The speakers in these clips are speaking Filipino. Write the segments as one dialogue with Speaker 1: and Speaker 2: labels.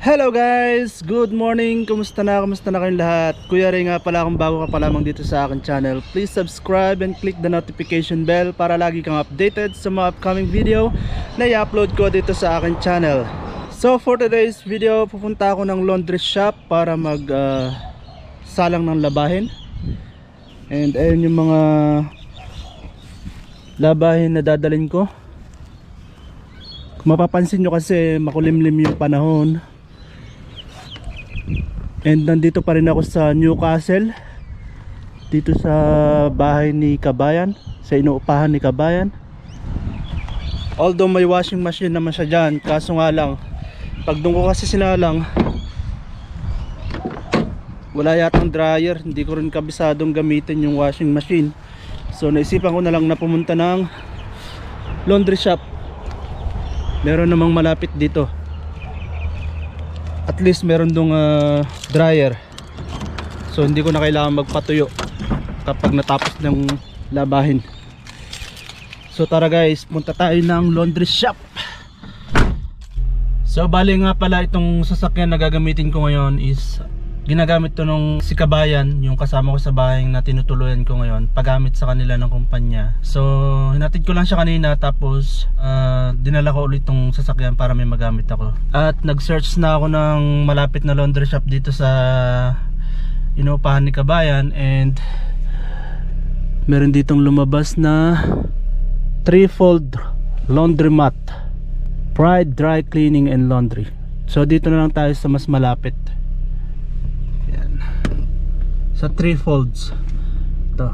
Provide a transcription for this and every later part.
Speaker 1: Hello guys! Good morning! Kumusta na? Kumusta na kayong lahat? Kuya Ray nga pala, kung bago ka pa lamang dito sa akin channel, please subscribe and click the notification bell para lagi kang updated sa mga upcoming video na i-upload ko dito sa akin channel. So for today's video, pupunta ako ng laundry shop para mag salang ng labahin. And ayun yung mga labahin na dadalhin ko. Kung mapapansin nyo kasi makulimlim yung panahon. And nandito pa rin ako sa Newcastle, dito sa bahay ni Kabayan, sa inuupahan ni Kabayan. Although may washing machine naman siya dyan, kaso nga lang pag doon ko kasi sinalang, wala yatang dryer. Hindi ko rin kabisadong gamitin yung washing machine. So naisipan ko na lang na pumunta ng laundry shop. Meron namang malapit dito. At least meron dong dryer. So hindi ko na kailangan magpatuyo kapag natapos ng labahin. So tara guys, punta tayo ng laundry shop. So bali nga pala, itong sasakyan na gagamitin ko ngayon is ginagamit to nung si Kabayan, yung kasama ko sa bahay na tinutuluyan ko ngayon, paggamit sa kanila ng kumpanya. So hinatid ko lang siya kanina, tapos dinala ko ulit tong sasakyan para may magamit ako. At nag-search na ako ng malapit na laundry shop dito sa inuupahan ni Kabayan, and meron ditong lumabas na 3-fold laundromat, Pride Dry Cleaning and Laundry. So dito na lang tayo sa mas malapit, sa 3 folds ito.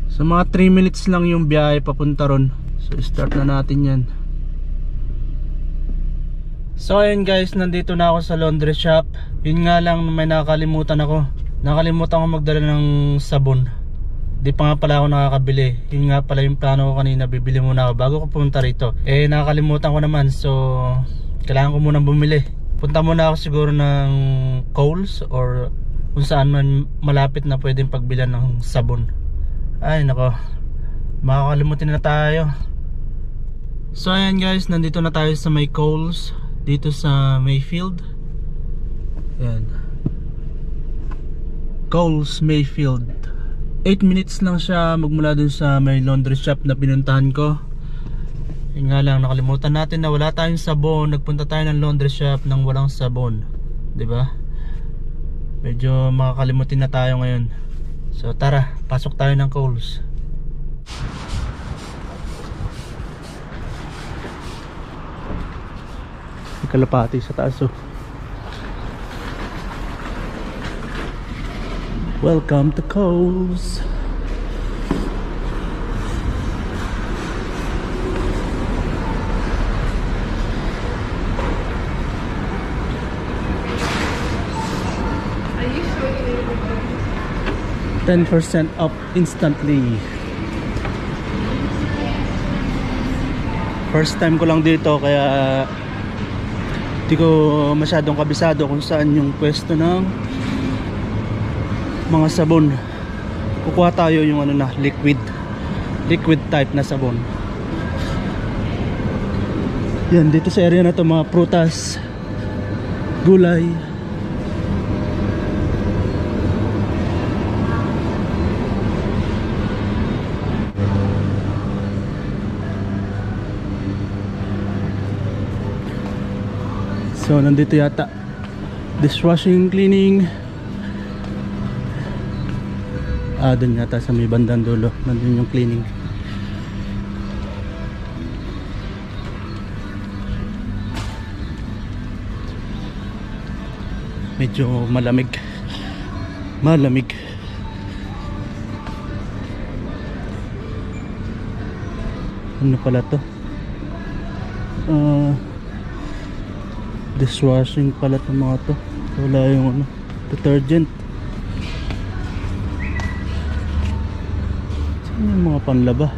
Speaker 1: So mga 3 minutes lang yung biyahe papunta ron. So start na natin yan. So ayun guys, nandito na ako sa laundry shop. Yun nga lang, may nakakalimutan ako. Nakalimutan ko magdala ng sabon. Di pa nga pala ako nakakabili. Yun nga pala yung plano ko kanina, bibili muna ako bago ko pumunta rito. Eh nakakalimutan ko naman, so kailangan ko munang bumili. Punta muna ako siguro ng Coles or kung saan man malapit na pwedeng pagbilan ng sabon. Ay nako, makakalimutin na tayo. So ayan guys, nandito na tayo sa may Coles, dito sa Mayfield. Ayan, Coles Mayfield. 8 minutes lang siya magmula dun sa may laundry shop na pinuntahan ko. Yun nga lang, nakalimutan natin na wala tayong sabon. Nagpunta tayo ng laundry shop nang walang sabon, 'di ba? Medyo makakalimutin na tayo ngayon. So tara, pasok tayo ng Coles. May kalapati sa taas oh. Welcome to Coles. $10% off instantly. First time ko lang dito, kaya hindi ko masyadong kabisado kung saan yung pwesto ng mga sabon. Kukuha tayo yung ano na, liquid type na sabon. Yan, dito sa area na to, mga prutas, gulay. So nandito yata dishwashing, cleaning. Doon yata sa may bandang dulo, nandun yung cleaning. Medyo malamig. Ano pala to? Dishwashing pala itong mga to. Wala yung ano, detergent. Saan yung mga panlaba?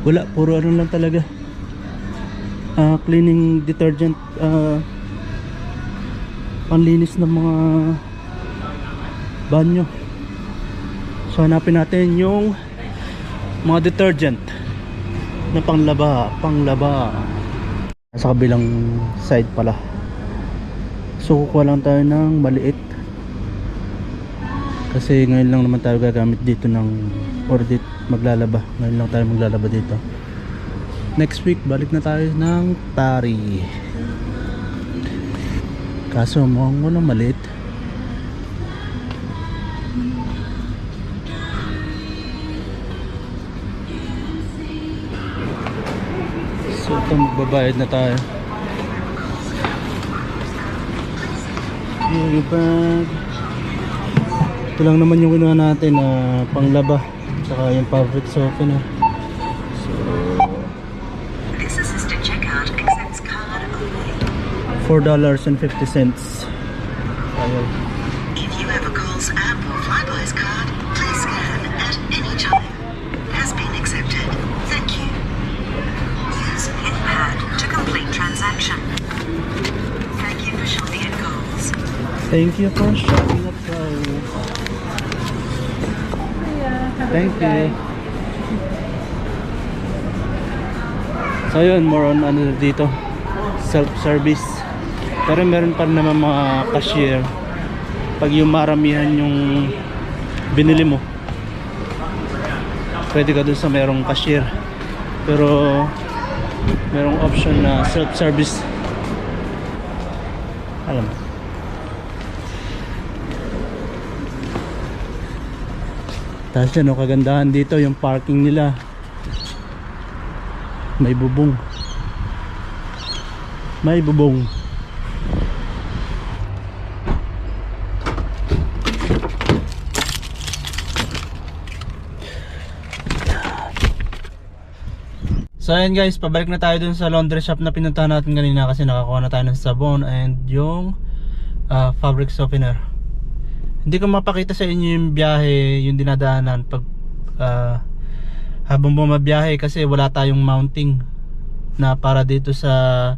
Speaker 1: Wala, puro ano lang talaga, cleaning detergent, panlinis ng mga banyo. So hanapin natin yung mga detergent na panglaba. Sa kabilang side pala. So kukuha lang tayo ng maliit kasi ngayon lang naman tayo gagamit dito ng audit, maglalaba. Ngayon lang tayo maglalaba dito. Next week balik na tayo ng Tari. Kaso mukhang walang maliit. So ito, magbabayad na tayo. Yung bag. Ito lang naman yung kinuha natin na panglaba. Saka yung fabric softener. So
Speaker 2: this assisted checkout accepts card only.
Speaker 1: $4.50. Ayun.
Speaker 2: If you have a Coles app or Flybuys card, please scan at any time. Has been accepted. Thank you. Use PIN pad to complete transaction. Thank you for shopping at Coles.
Speaker 1: Thank you for shopping at Coles. Thank you. So yun, more on ano dito, self-service. Pero meron pa naman mga cashier. Pag yung maramihan yung binili mo, pwede ka dun sa merong cashier. Pero merong option na self-service. Alam mo. Tapos yan, kagandahan dito yung parking nila, may bubong. So ayan guys, pabalik na tayo dun sa laundry shop na pinuntahan natin kanina kasi nakakuha na tayo ng sabon and yung fabric softener. Hindi ko mapakita sa inyo yung biyahe, yung dinadaanan pag habang bumabiyahe kasi wala tayong mounting na para dito sa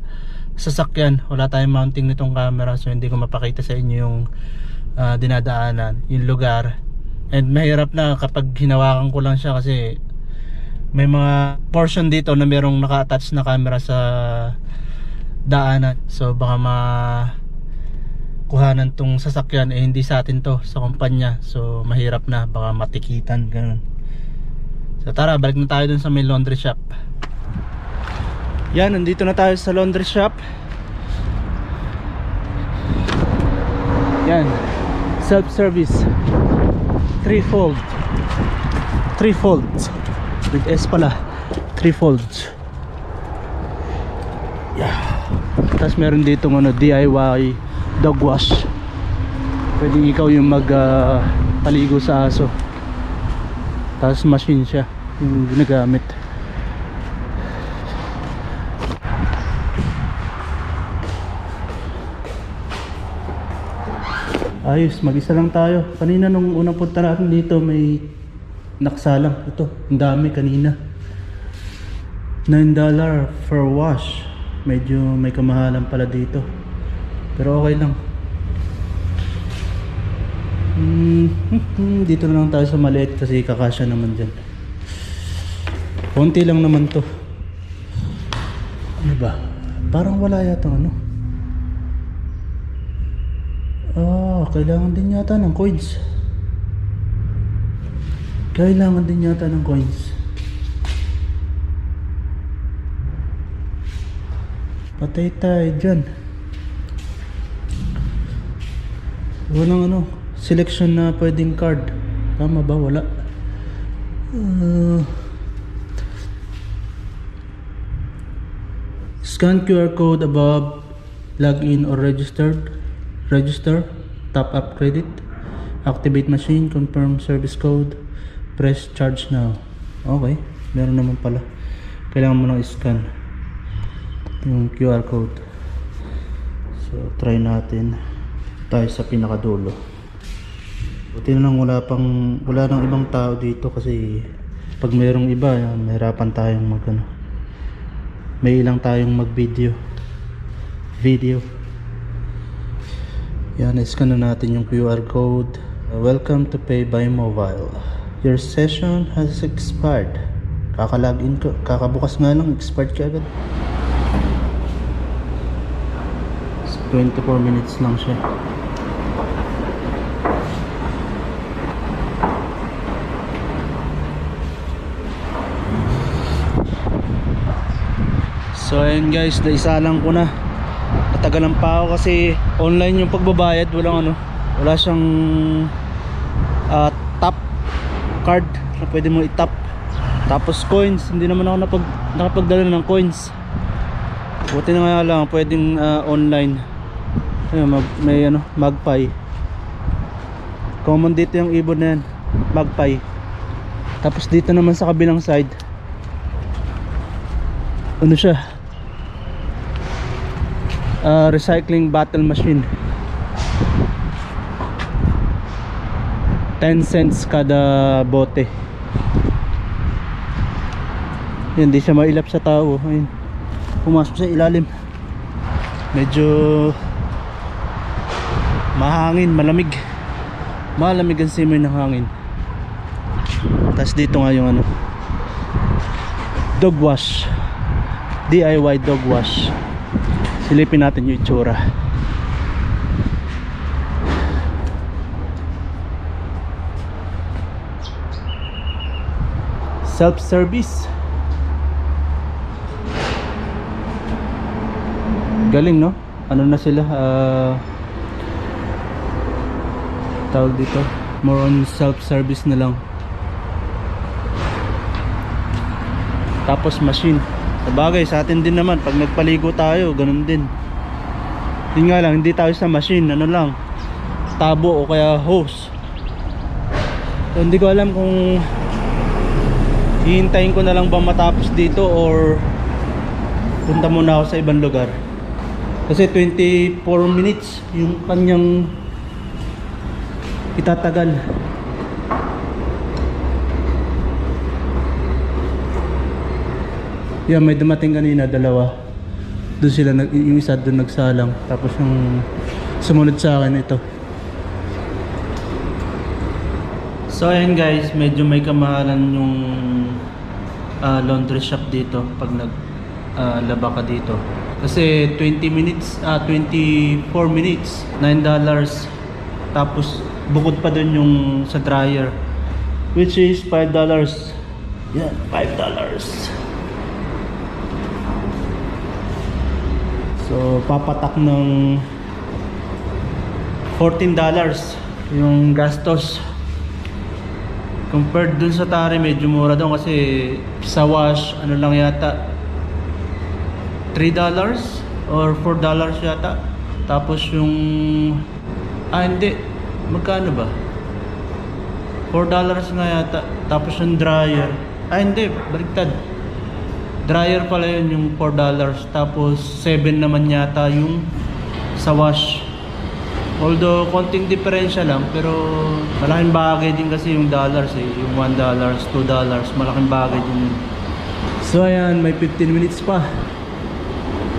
Speaker 1: sasakyan. Wala tayong mounting nitong camera, so hindi ko mapakita sa inyo yung dinadaanan, yung lugar. And mahirap na kapag hinawakan ko lang siya kasi may mga portion dito na merong naka-attach na camera sa daanan. So baka kuhanan tong sasakyan hindi sa atin to, sa kumpanya. So mahirap na, baka matikitan ganun. So tara, balik na tayo dun sa may laundry shop. Yan, nandito na tayo sa laundry shop. Yan, self-service, 3 folds with S pala, 3 folds. Yeah. Tapos meron dito DIY dog wash. Pwede ikaw yung paligo sa aso. Tapos machine siya yung ginagamit. Ayos, mag-isa lang tayo. Kanina nung unang punta natin dito may naksalang. Ito, ang dami kanina. $9 for wash. Medyo may kamahalan pala dito. Pero okay lang. Dito na lang tayo sa maliit kasi kakasya naman dyan. Konti lang naman to. Ano ba? Parang wala yata kailangan din yata ng coins. Patay tayo dyan. Walang selection na pwedeng card. Tama ba? Wala. Scan QR code above, log in or register, top up credit, activate machine, confirm service code, press charge now. Okay, meron naman pala. Kailangan mo nang scan yung QR code. So try natin. Tayo sa pinakadulo. Buti na lang wala nang ibang tao dito kasi pag mayroong iba, mahirapan tayong may ilang tayong mag-video. Yan, scan na natin yung QR code. Welcome to Pay by Mobile. Your session has expired. Kaka-login ko, kakabukas nga lang, expired ka agad. 24 minutes lang siya. So ayun guys, naisalang ko na. Natagalan pa ako kasi online yung pagbabayad, wala siyang tap card na pwede mo i-tap. Tapos coins, hindi naman ako nakapagdala ng coins. Buti na nga lang pwedeng online. Ayun, may Magpie. Common dito yung ibon na yan, Magpie. Tapos dito naman sa kabilang side, ano siya, recycling bottle machine. 10 cents kada bote. Yan, di siya mailap sa tao. Ayun, pumasok sa ilalim. Medyo mahangin, malamig ang simoy ng hangin. Tapos dito nga yung dog wash, DIY dog wash. Silipin natin yung itsura. Self-service. Galing, no? Ano na sila? Tawag dito, more on self-service na lang. Tapos machine. Sabagay, sa atin din naman, pag nagpaligo tayo, ganun din. Yun nga lang, hindi tayo sa machine, tabo o kaya hose. So, hindi ko alam kung hihintayin ko na lang ba matapos dito or punta muna ako sa ibang lugar. Kasi 24 minutes yung kanyang itatagal. Yeah, may dumating kanina, dalawa. Doon sila, yung isa doon nagsalang. Tapos yung sumunod sa akin ito. So ayan guys, medyo may kamahalan yung laundry shop dito pag naglaba ka dito. Kasi 24 minutes, $9. Tapos bukod pa doon yung sa dryer, which is $5. Yan, $5. So papatak ng $14 yung gastos. Compared dun sa Tari, medyo mura doon kasi sa wash, lang yata $3 or $4 yata. Tapos yung hindi, magkano ba? $4 nga yata. Tapos yung dryer, hindi, baliktad. Dryer pala yun, yung $4. Tapos $7 naman yata yung sa wash. Although konting diferensya lang, pero malaking bagay din kasi yung dollars yung $1, $2, malaking bagay din. So ayan, may 15 minutes pa.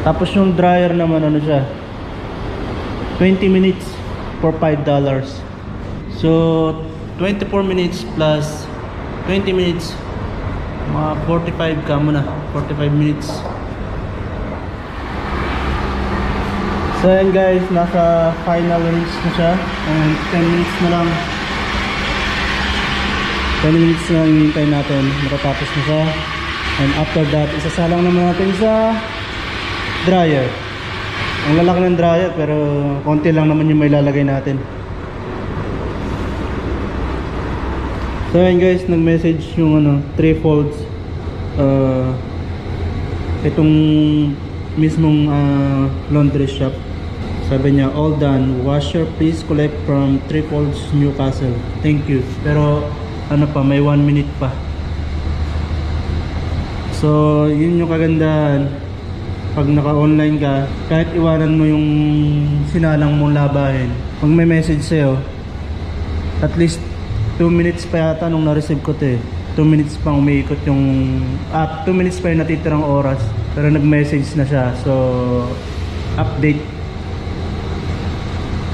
Speaker 1: Tapos yung dryer naman siya, 20 minutes for $5. So 24 minutes plus 20 minutes, mga 45 ka muna, 45 minutes. So ayan guys, nasa final reach na siya. And 10 minutes na lang. 10 minutes na lang hinihintay natin, matatapos na siya. And after that, isasalang naman natin sa dryer. Ang lalaki ng dryer, pero konti lang naman yung may lalagay natin. So ayan guys, nag-message yung 3 folds. Itong mismong laundry shop. Sabi niya, all done, washer please collect from 3 folds Newcastle, thank you. Pero may 1 minute pa. So yun yung kagandahan pag naka-online ka, kahit iwanan mo yung sinalang mong labahin, pag may message sa'yo, at least 2 minutes pa yata nung na-receive ko 2 minutes pang umiikot yung 2 minutes pa yung natitirang oras. pero nag-message na siya. So update.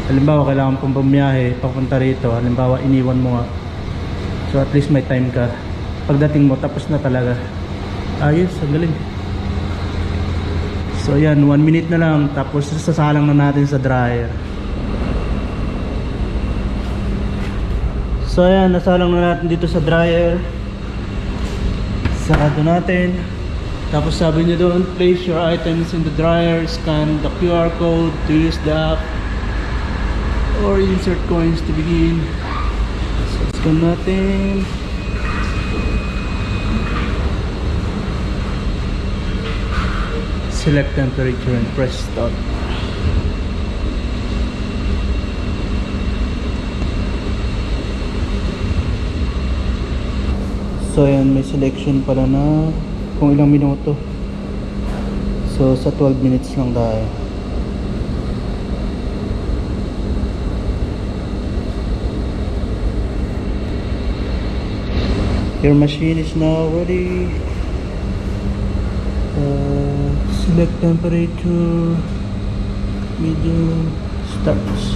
Speaker 1: Halimbawa kailangan pong bumiyahe papunta rito, halimbawa iniwan mo nga, so at least may time ka. Pagdating mo tapos na talaga. Ayos, ang galing. So yan, 1 minute na lang, tapos sasalang na natin sa dryer. So ayan, nasalang na natin dito sa dryer. Sarado natin. Tapos sabi niya doon, place your items in the dryer, scan the QR code to use the app, or insert coins to begin. So scan natin. Select temperature and press start. So ayan, may selection pala na kung ilang minuto. So sa 12 minutes lang tayo. Your machine is now ready. Select temperature, medium, starts.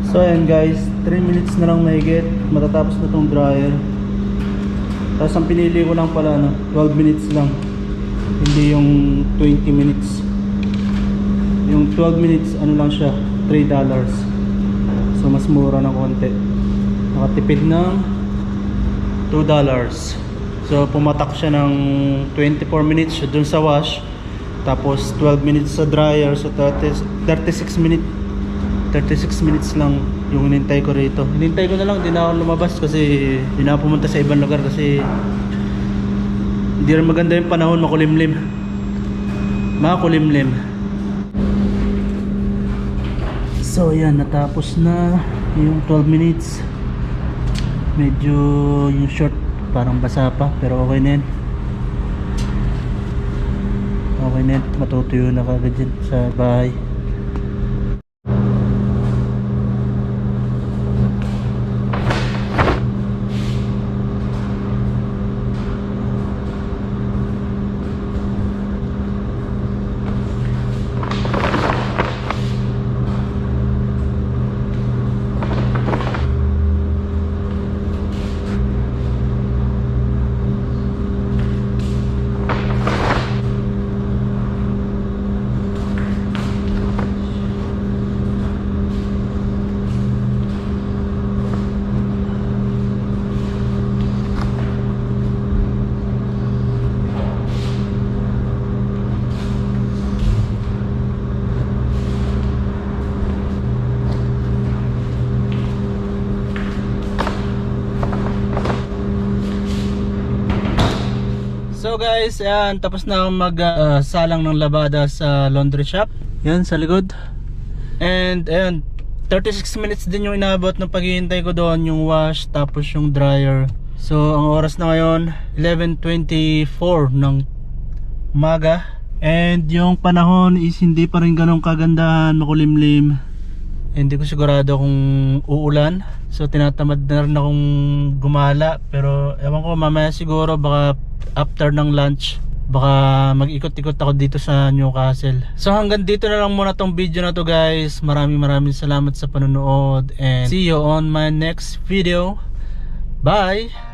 Speaker 1: So ayan guys, 3 minutes na lang mahigit, matatapos na tong dryer. Tapos ang pinili ko lang pala 12 minutes lang, hindi yung 20 minutes. Yung 12 minutes ano lang siya, $3. So mas mura ng konti. Nakatipid ng $2. So pumatak siya ng 24 minutes dun sa wash, tapos 12 minutes sa dryer. So 36 minutes lang yung hinintay ko rito. Hinintay ko na lang, di na ako lumabas kasi di na ako pumunta sa ibang lugar kasi hindi rin maganda yung panahon, makulimlim. So yan, natapos na yung 12 minutes. Medyo yung short parang basa pa, pero okay na yan. Okay na yan, matutuyo na kagad dyan sa bahay. So guys, ayan, tapos na akong salang ng labada sa laundry shop. Yan, sa likod. And ayan, 36 minutes din yung inabot ng paghihintay ko doon, yung wash, tapos yung dryer. So ang oras na ngayon, 11:24 ng umaga. And yung panahon is hindi pa rin ganun kagandahan, makulimlim. Hindi ko sigurado kung uulan. So tinatamad na rin akong gumala. Pero ewan ko, mamaya siguro baka after ng lunch baka mag-ikot-ikot ako dito sa Newcastle. So hanggang dito na lang muna tong video na to guys. Maraming salamat sa panonood, and see you on my next video. Bye!